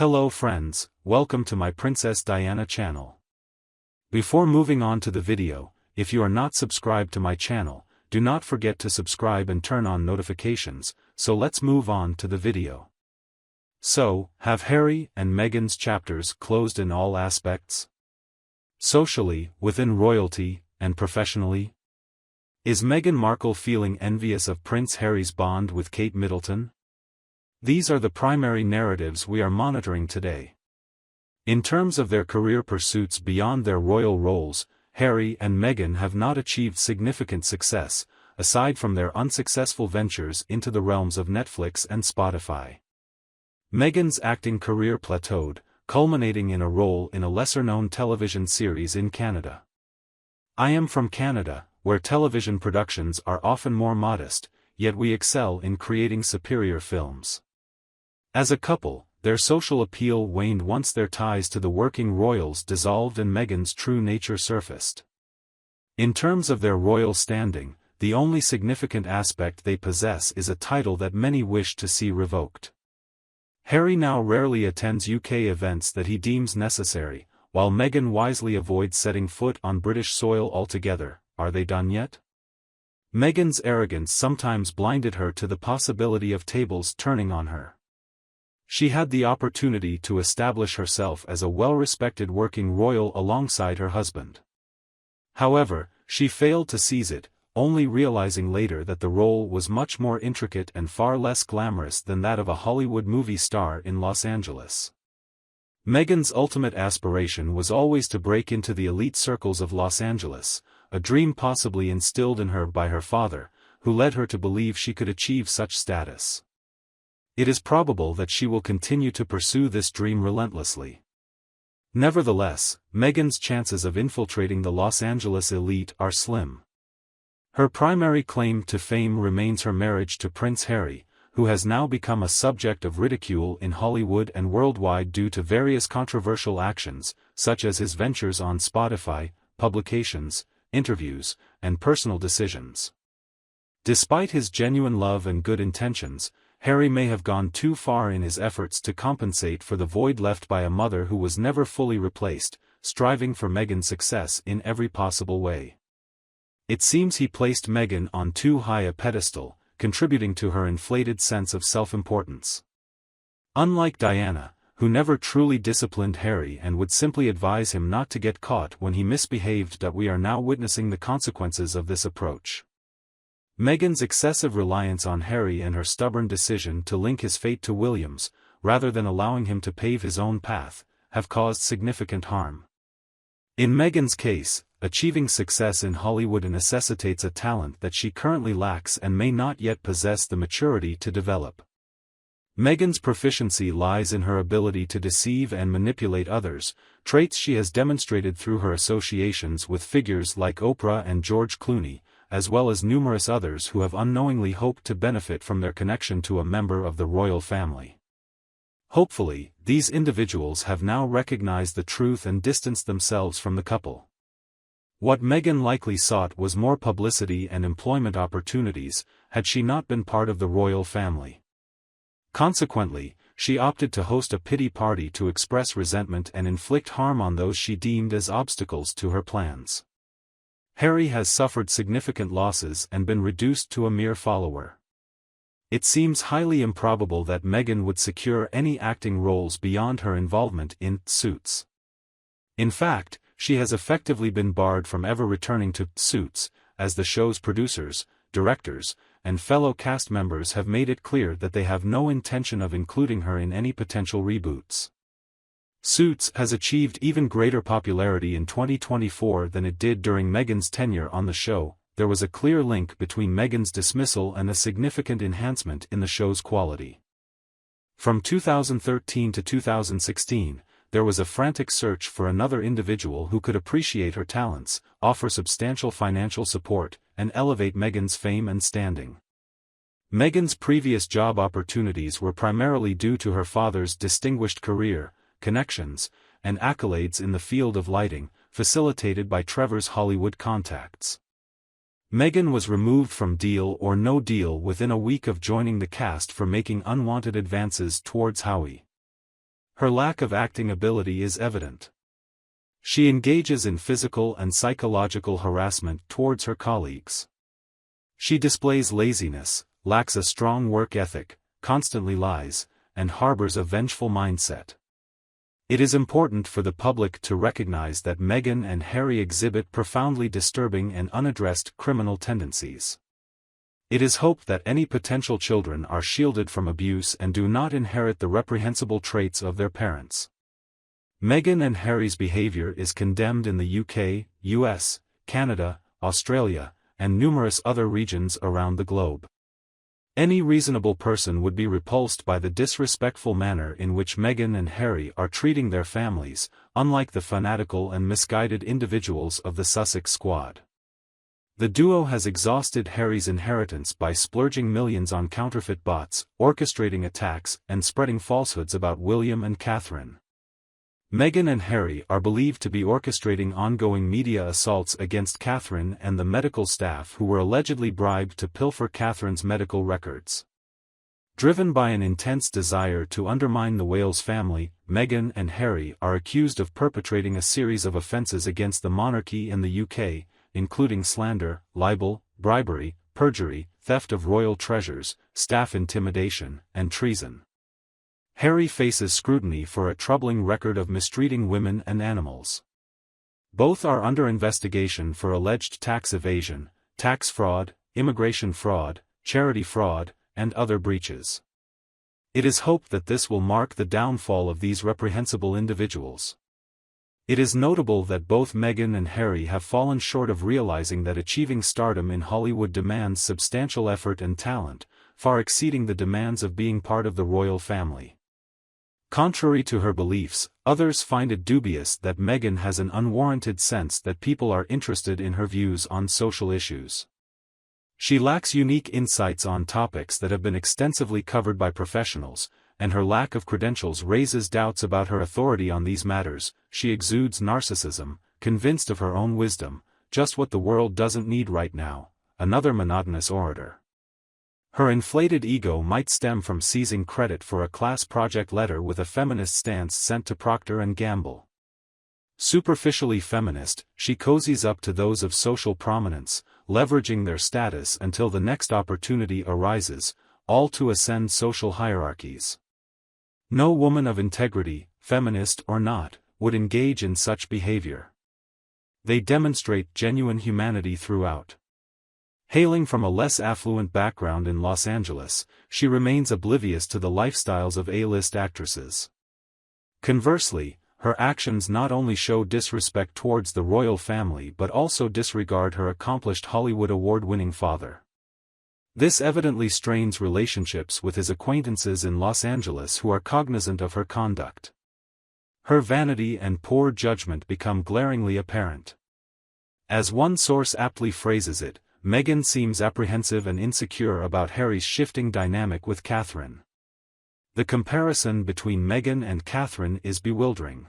Hello friends, welcome to my Princess Diana channel. Before moving on to the video, if you are not subscribed to my channel, do not forget to subscribe and turn on notifications, so let's move on to the video. So, have Harry and Meghan's chapters closed in all aspects? Socially, within royalty, and professionally? Is Meghan Markle feeling envious of Prince Harry's bond with Kate Middleton? These are the primary narratives we are monitoring today. In terms of their career pursuits beyond their royal roles, Harry and Meghan have not achieved significant success, aside from their unsuccessful ventures into the realms of Netflix and Spotify. Meghan's acting career plateaued, culminating in a role in a lesser-known television series in Canada. I am from Canada, where television productions are often more modest, yet we excel in creating superior films. As a couple, their social appeal waned once their ties to the working royals dissolved and Meghan's true nature surfaced. In terms of their royal standing, the only significant aspect they possess is a title that many wish to see revoked. Harry now rarely attends UK events that he deems necessary, while Meghan wisely avoids setting foot on British soil altogether. Are they done yet? Meghan's arrogance sometimes blinded her to the possibility of tables turning on her. She had the opportunity to establish herself as a well-respected working royal alongside her husband. However, she failed to seize it, only realizing later that the role was much more intricate and far less glamorous than that of a Hollywood movie star in Los Angeles. Meghan's ultimate aspiration was always to break into the elite circles of Los Angeles, a dream possibly instilled in her by her father, who led her to believe she could achieve such status. It is probable that she will continue to pursue this dream relentlessly. Nevertheless, Meghan's chances of infiltrating the Los Angeles elite are slim. Her primary claim to fame remains her marriage to Prince Harry, who has now become a subject of ridicule in Hollywood and worldwide due to various controversial actions, such as his ventures on Spotify, publications, interviews, and personal decisions. Despite his genuine love and good intentions, Harry may have gone too far in his efforts to compensate for the void left by a mother who was never fully replaced, striving for Meghan's success in every possible way. It seems he placed Meghan on too high a pedestal, contributing to her inflated sense of self-importance. Unlike Diana, who never truly disciplined Harry and would simply advise him not to get caught when he misbehaved, we are now witnessing the consequences of this approach. Meghan's excessive reliance on Harry and her stubborn decision to link his fate to William's, rather than allowing him to pave his own path, have caused significant harm. In Meghan's case, achieving success in Hollywood necessitates a talent that she currently lacks and may not yet possess the maturity to develop. Meghan's proficiency lies in her ability to deceive and manipulate others, traits she has demonstrated through her associations with figures like Oprah and George Clooney, as well as numerous others who have unknowingly hoped to benefit from their connection to a member of the royal family. Hopefully, these individuals have now recognized the truth and distanced themselves from the couple. What Meghan likely sought was more publicity and employment opportunities, had she not been part of the royal family. Consequently, she opted to host a pity party to express resentment and inflict harm on those she deemed as obstacles to her plans. Harry has suffered significant losses and been reduced to a mere follower. It seems highly improbable that Meghan would secure any acting roles beyond her involvement in Suits. In fact, she has effectively been barred from ever returning to Suits, as the show's producers, directors, and fellow cast members have made it clear that they have no intention of including her in any potential reboots. Suits has achieved even greater popularity in 2024 than it did during Meghan's tenure on the show. There was a clear link between Meghan's dismissal and a significant enhancement in the show's quality. From 2013 to 2016, there was a frantic search for another individual who could appreciate her talents, offer substantial financial support, and elevate Meghan's fame and standing. Meghan's previous job opportunities were primarily due to her father's distinguished career, connections, and accolades in the field of lighting, facilitated by Trevor's Hollywood contacts. Meghan was removed from Deal or No Deal within a week of joining the cast for making unwanted advances towards Howie. Her lack of acting ability is evident. She engages in physical and psychological harassment towards her colleagues. She displays laziness, lacks a strong work ethic, constantly lies, and harbors a vengeful mindset. It is important for the public to recognize that Meghan and Harry exhibit profoundly disturbing and unaddressed criminal tendencies. It is hoped that any potential children are shielded from abuse and do not inherit the reprehensible traits of their parents. Meghan and Harry's behavior is condemned in the UK, US, Canada, Australia, and numerous other regions around the globe. Any reasonable person would be repulsed by the disrespectful manner in which Meghan and Harry are treating their families, unlike the fanatical and misguided individuals of the Sussex Squad. The duo has exhausted Harry's inheritance by splurging millions on counterfeit bots, orchestrating attacks, and spreading falsehoods about William and Catherine. Meghan and Harry are believed to be orchestrating ongoing media assaults against Catherine and the medical staff who were allegedly bribed to pilfer Catherine's medical records. Driven by an intense desire to undermine the Wales family, Meghan and Harry are accused of perpetrating a series of offences against the monarchy in the UK, including slander, libel, bribery, perjury, theft of royal treasures, staff intimidation, and treason. Harry faces scrutiny for a troubling record of mistreating women and animals. Both are under investigation for alleged tax evasion, tax fraud, immigration fraud, charity fraud, and other breaches. It is hoped that this will mark the downfall of these reprehensible individuals. It is notable that both Meghan and Harry have fallen short of realizing that achieving stardom in Hollywood demands substantial effort and talent, far exceeding the demands of being part of the royal family. Contrary to her beliefs, others find it dubious that Meghan has an unwarranted sense that people are interested in her views on social issues. She lacks unique insights on topics that have been extensively covered by professionals, and her lack of credentials raises doubts about her authority on these matters. She exudes narcissism, convinced of her own wisdom, just what the world doesn't need right now, another monotonous orator. Her inflated ego might stem from seizing credit for a class project letter with a feminist stance sent to Procter & Gamble. Superficially feminist, she cozies up to those of social prominence, leveraging their status until the next opportunity arises, all to ascend social hierarchies. No woman of integrity, feminist or not, would engage in such behavior. They demonstrate genuine humanity throughout. Hailing from a less affluent background in Los Angeles, she remains oblivious to the lifestyles of A-list actresses. Conversely, her actions not only show disrespect towards the royal family but also disregard her accomplished Hollywood award-winning father. This evidently strains relationships with his acquaintances in Los Angeles who are cognizant of her conduct. Her vanity and poor judgment become glaringly apparent. As one source aptly phrases it, Meghan seems apprehensive and insecure about Harry's shifting dynamic with Catherine. The comparison between Meghan and Catherine is bewildering.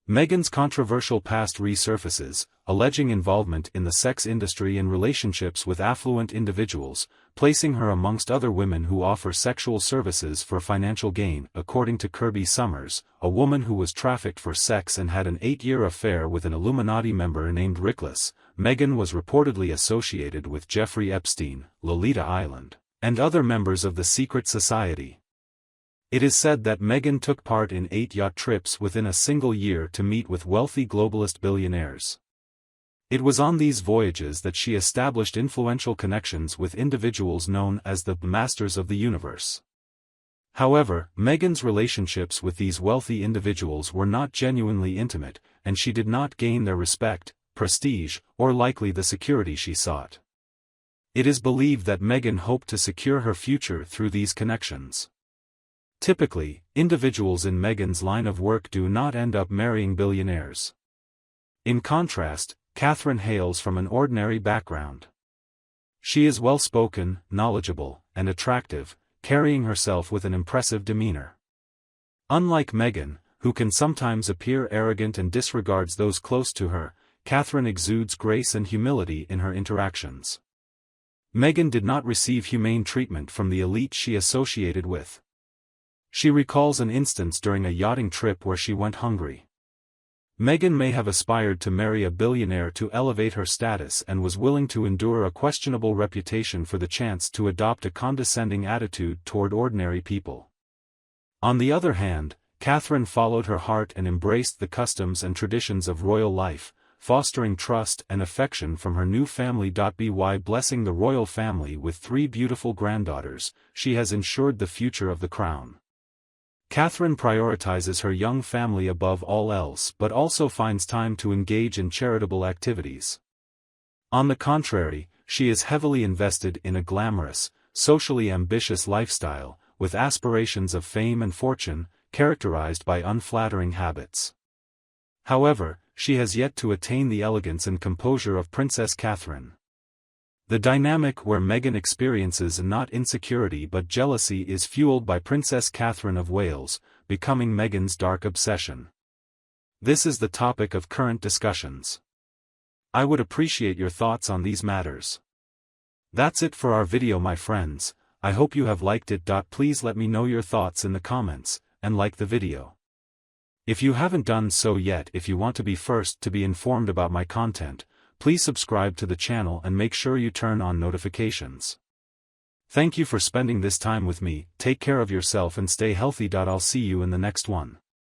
Meghan's controversial past resurfaces, alleging involvement in the sex industry and relationships with affluent individuals, placing her amongst other women who offer sexual services for financial gain. According to Kirby Summers, a woman who was trafficked for sex and had an 8-year affair with an Illuminati member named Rickless, Meghan was reportedly associated with Jeffrey Epstein, Lolita Island, and other members of the secret society. It is said that Meghan took part in 8 yacht trips within a single year to meet with wealthy globalist billionaires. It was on these voyages that she established influential connections with individuals known as the Masters of the Universe. However, Meghan's relationships with these wealthy individuals were not genuinely intimate, and she did not gain their respect, prestige, or likely the security she sought. It is believed that Meghan hoped to secure her future through these connections. Typically, individuals in Meghan's line of work do not end up marrying billionaires. In contrast, Catherine hails from an ordinary background. She is well-spoken, knowledgeable, and attractive, carrying herself with an impressive demeanor. Unlike Meghan, who can sometimes appear arrogant and disregards those close to her, Catherine exudes grace and humility in her interactions. Meghan did not receive humane treatment from the elite she associated with. She recalls an instance during a yachting trip where she went hungry. Meghan may have aspired to marry a billionaire to elevate her status and was willing to endure a questionable reputation for the chance to adopt a condescending attitude toward ordinary people. On the other hand, Catherine followed her heart and embraced the customs and traditions of royal life, fostering trust and affection from her new family. By blessing the royal family with 3 beautiful granddaughters, she has ensured the future of the crown. Catherine prioritizes her young family above all else but also finds time to engage in charitable activities. On the contrary, she is heavily invested in a glamorous, socially ambitious lifestyle, with aspirations of fame and fortune, characterized by unflattering habits. However, she has yet to attain the elegance and composure of Princess Catherine. The dynamic where Meghan experiences not insecurity but jealousy is fueled by Princess Catherine of Wales, becoming Meghan's dark obsession. This is the topic of current discussions. I would appreciate your thoughts on these matters. That's it for our video, my friends. I hope you have liked it. Please let me know your thoughts in the comments, and like the video. If you haven't done so yet, if you want to be first to be informed about my content, please subscribe to the channel and make sure you turn on notifications. Thank you for spending this time with me. Take care of yourself and stay healthy. I'll see you in the next one.